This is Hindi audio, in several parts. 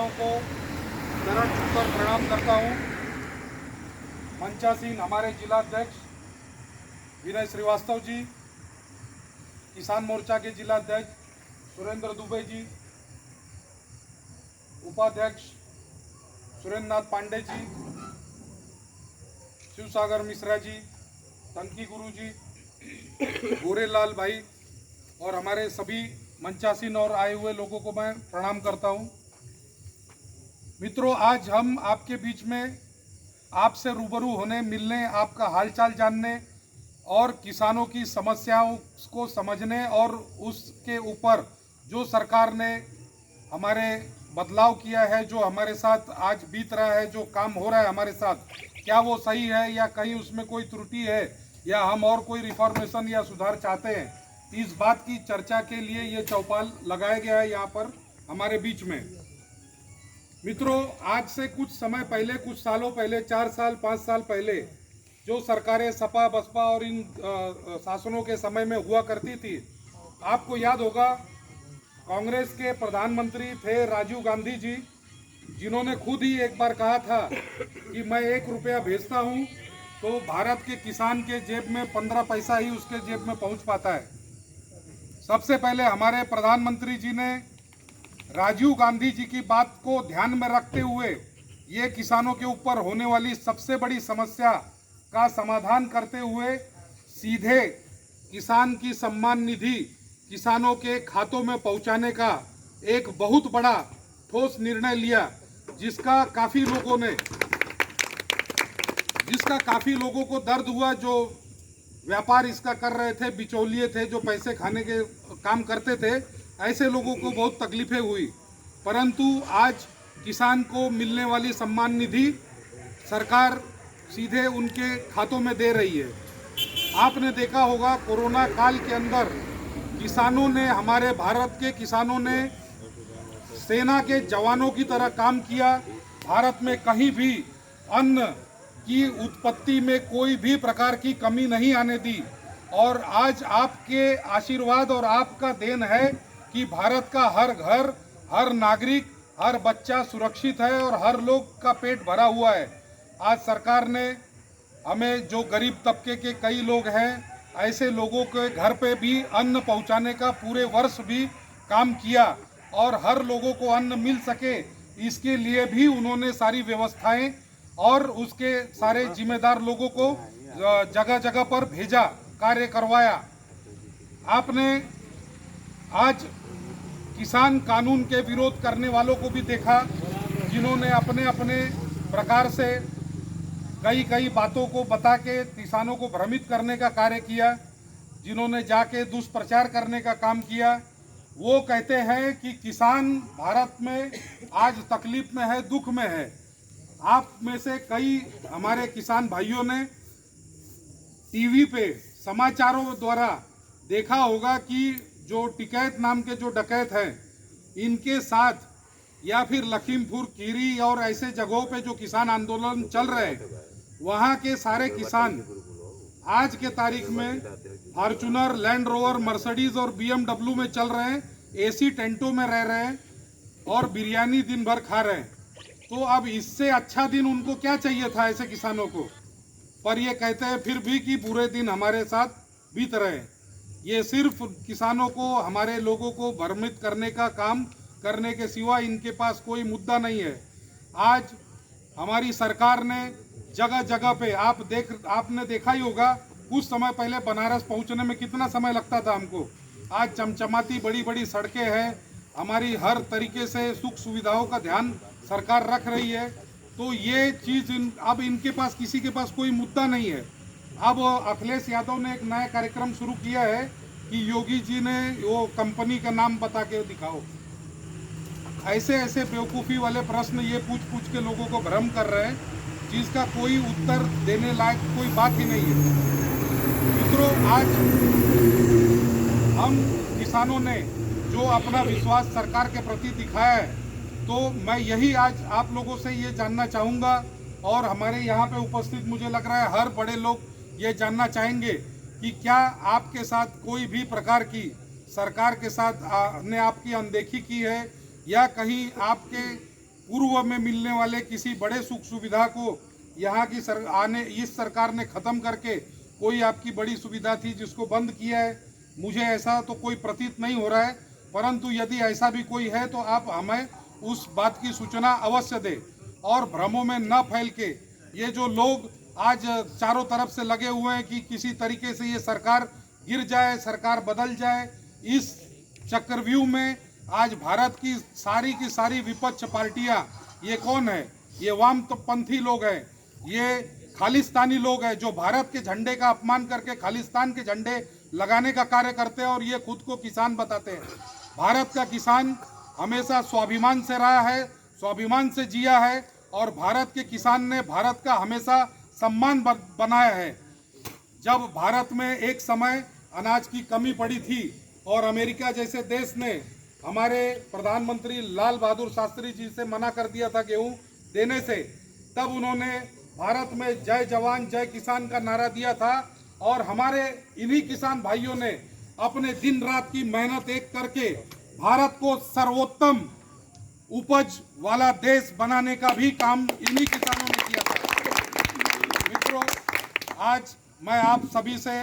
भाइयों को चरण छूकर प्रणाम करता हूँ। मंचासीन हमारे जिला अध्यक्ष विनय श्रीवास्तव जी, किसान मोर्चा के जिला अध्यक्ष सुरेंद्र दुबे जी, उपाध्यक्ष सुरेंद्र नाथ पांडे जी, शिवसागर मिश्रा जी, तंकी गुरु जी, गोरेलाल भाई और हमारे सभी मंचासीन और आए हुए लोगों को मैं प्रणाम करता हूं। मित्रों, आज हम आपके बीच में आपसे रूबरू होने, मिलने, आपका हालचाल जानने और किसानों की समस्याओं को समझने और उसके ऊपर जो सरकार ने हमारे बदलाव किया है, जो हमारे साथ आज बीत रहा है, जो काम हो रहा है हमारे साथ, क्या वो सही है या कहीं उसमें कोई त्रुटि है या हम और कोई रिफॉर्मेशन या सुधार चाहते हैं, इस बात की चर्चा के लिए ये चौपाल लगाया गया है यहाँ पर हमारे बीच में। मित्रों, आज से कुछ समय पहले, कुछ सालों पहले, 4 साल 5 साल पहले जो सरकारें सपा बसपा और इन शासनों के समय में हुआ करती थी, आपको याद होगा कांग्रेस के प्रधानमंत्री थे राजीव गांधी जी, जिन्होंने खुद ही एक बार कहा था कि मैं 1 रुपया भेजता हूं तो भारत के किसान के जेब में 15 पैसा ही उसके जेब में पहुंच पाता है। सबसे पहले हमारे प्रधानमंत्री जी ने राजीव गांधी जी की बात को ध्यान में रखते हुए ये किसानों के ऊपर होने वाली सबसे बड़ी समस्या का समाधान करते हुए सीधे किसान की सम्मान निधि किसानों के खातों में पहुंचाने का एक बहुत बड़ा ठोस निर्णय लिया, जिसका काफ़ी लोगों को दर्द हुआ। जो व्यापार इसका कर रहे थे, बिचौलिए थे, जो पैसे खाने के काम करते थे, ऐसे लोगों को बहुत तकलीफें हुई। परंतु आज किसान को मिलने वाली सम्मान निधि सरकार सीधे उनके खातों में दे रही है। आपने देखा होगा कोरोना काल के अंदर किसानों ने, हमारे भारत के किसानों ने सेना के जवानों की तरह काम किया। भारत में कहीं भी अन्न की उत्पत्ति में कोई भी प्रकार की कमी नहीं आने दी। और आज आपके आशीर्वाद और आपका देन है कि भारत का हर घर, हर नागरिक, हर बच्चा सुरक्षित है और हर लोग का पेट भरा हुआ है। आज सरकार ने हमें, जो गरीब तबके के कई लोग हैं, ऐसे लोगों के घर पे भी अन्न पहुंचाने का पूरे वर्ष भी काम किया और हर लोगों को अन्न मिल सके, इसके लिए भी उन्होंने सारी व्यवस्थाएं और उसके सारे जिम्मेदार लोगों को जगह जगह पर भेजा, कार्य करवाया। आपने आज किसान कानून के विरोध करने वालों को भी देखा, जिन्होंने अपने अपने प्रकार से कई बातों को बता के किसानों को भ्रमित करने का कार्य किया, जिन्होंने जाके दुष्प्रचार करने का काम किया। वो कहते हैं कि किसान भारत में आज तकलीफ में है, दुख में है। आप में से कई हमारे किसान भाइयों ने टीवी पे समाचारों द्वारा देखा होगा कि जो टिकैत नाम के जो डकैत हैं, इनके साथ या फिर लखीमपुर खीरी और ऐसे जगहों पे जो किसान आंदोलन चल रहे हैं, वहाँ के सारे किसान आज के तारीख में फॉर्चूनर, लैंड रोवर, मर्सिडीज और बीएमडब्ल्यू में चल रहे हैं, एसी टेंटों में रह रहे हैं और बिरयानी दिन भर खा रहे हैं। तो अब इससे अच्छा दिन उनको क्या चाहिए था ऐसे किसानों को? पर ये कहते हैं फिर भी कि बुरे दिन हमारे साथ बीत रहे। ये सिर्फ किसानों को, हमारे लोगों को भ्रमित करने का काम करने के सिवा इनके पास कोई मुद्दा नहीं है। आज हमारी सरकार ने जगह जगह पे आपने देखा ही होगा, कुछ समय पहले बनारस पहुंचने में कितना समय लगता था हमको। आज चमचमाती बड़ी बड़ी सड़कें हैं, हमारी हर तरीके से सुख सुविधाओं का ध्यान सरकार रख रही है। तो ये चीज़ अब इनके पास, किसी के पास कोई मुद्दा नहीं है। अब अखिलेश यादव ने एक नया कार्यक्रम शुरू किया है कि योगी जी ने वो कंपनी का नाम बता के दिखाओ। ऐसे ऐसे बेवकूफ़ी वाले प्रश्न ये पूछ के लोगों को भ्रम कर रहे हैं, जिसका कोई उत्तर देने लायक कोई बात ही नहीं है। मित्रों, आज हम किसानों ने जो अपना विश्वास सरकार के प्रति दिखाया है, तो मैं यही आज आप लोगों से ये जानना चाहूँगा और हमारे यहाँ पे उपस्थित मुझे लग रहा है हर बड़े लोग ये जानना चाहेंगे कि क्या आपके साथ कोई भी प्रकार की सरकार के साथ ने आपकी अनदेखी की है या कहीं आपके पूर्व में मिलने वाले किसी बड़े सुख सुविधा को यहाँ की इस सरकार ने खत्म करके कोई आपकी बड़ी सुविधा थी जिसको बंद किया है, मुझे ऐसा तो कोई प्रतीत नहीं हो रहा है। परंतु यदि ऐसा भी कोई है तो आप हमें उस बात की सूचना अवश्य दें और भ्रमों में न फैल के ये जो लोग आज चारों तरफ से लगे हुए हैं कि किसी तरीके से ये सरकार गिर जाए, सरकार बदल जाए, इस चक्रव्यूह में आज भारत की सारी विपक्ष पार्टियां, ये कौन है? ये वामपंथी लोग हैं, ये खालिस्तानी लोग हैं जो भारत के झंडे का अपमान करके खालिस्तान के झंडे लगाने का कार्य करते हैं और ये खुद को किसान बताते हैं। भारत का किसान हमेशा स्वाभिमान से रहा है, स्वाभिमान से जिया है और भारत के किसान ने भारत का हमेशा सम्मान बनाया है। जब भारत में एक समय अनाज की कमी पड़ी थी और अमेरिका जैसे देश ने हमारे प्रधानमंत्री लाल बहादुर शास्त्री जी से मना कर दिया था गेहूं देने से, तब उन्होंने भारत में जय जवान जय किसान का नारा दिया था और हमारे इन्हीं किसान भाइयों ने अपने दिन रात की मेहनत एक करके भारत को सर्वोत्तम उपज वाला देश बनाने का भी काम इन्हीं किसानों ने किया था। मित्रों, आज मैं आप सभी से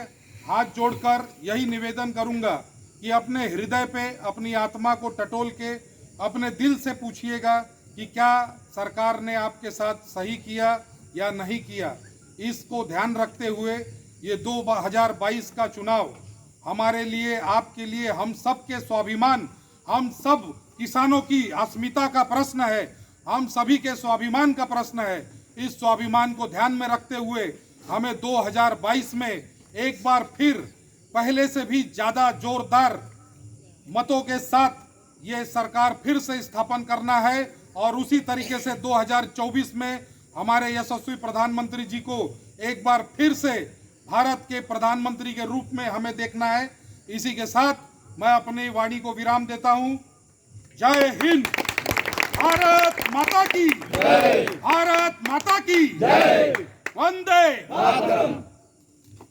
हाथ जोड़कर यही निवेदन करूंगा कि अपने हृदय पे अपनी आत्मा को टटोल के अपने दिल से पूछिएगा कि क्या सरकार ने आपके साथ सही किया या नहीं किया। इसको ध्यान रखते हुए ये 2022 का चुनाव हमारे लिए, आपके लिए, हम सब के स्वाभिमान, हम सब किसानों की अस्मिता का प्रश्न है, हम सभी के स्वाभिमान का प्रश्न है। इस स्वाभिमान को ध्यान में रखते हुए हमें 2022 में एक बार फिर पहले से भी ज़्यादा जोरदार मतों के साथ ये सरकार फिर से स्थापन करना है और उसी तरीके से 2024 में हमारे यशस्वी प्रधानमंत्री जी को एक बार फिर से भारत के प्रधानमंत्री के रूप में हमें देखना है। इसी के साथ मैं अपनी वाणी को विराम देता हूं। जय हिंद, भारत माता की जय, भारत माता की जय, वंदे मातरम।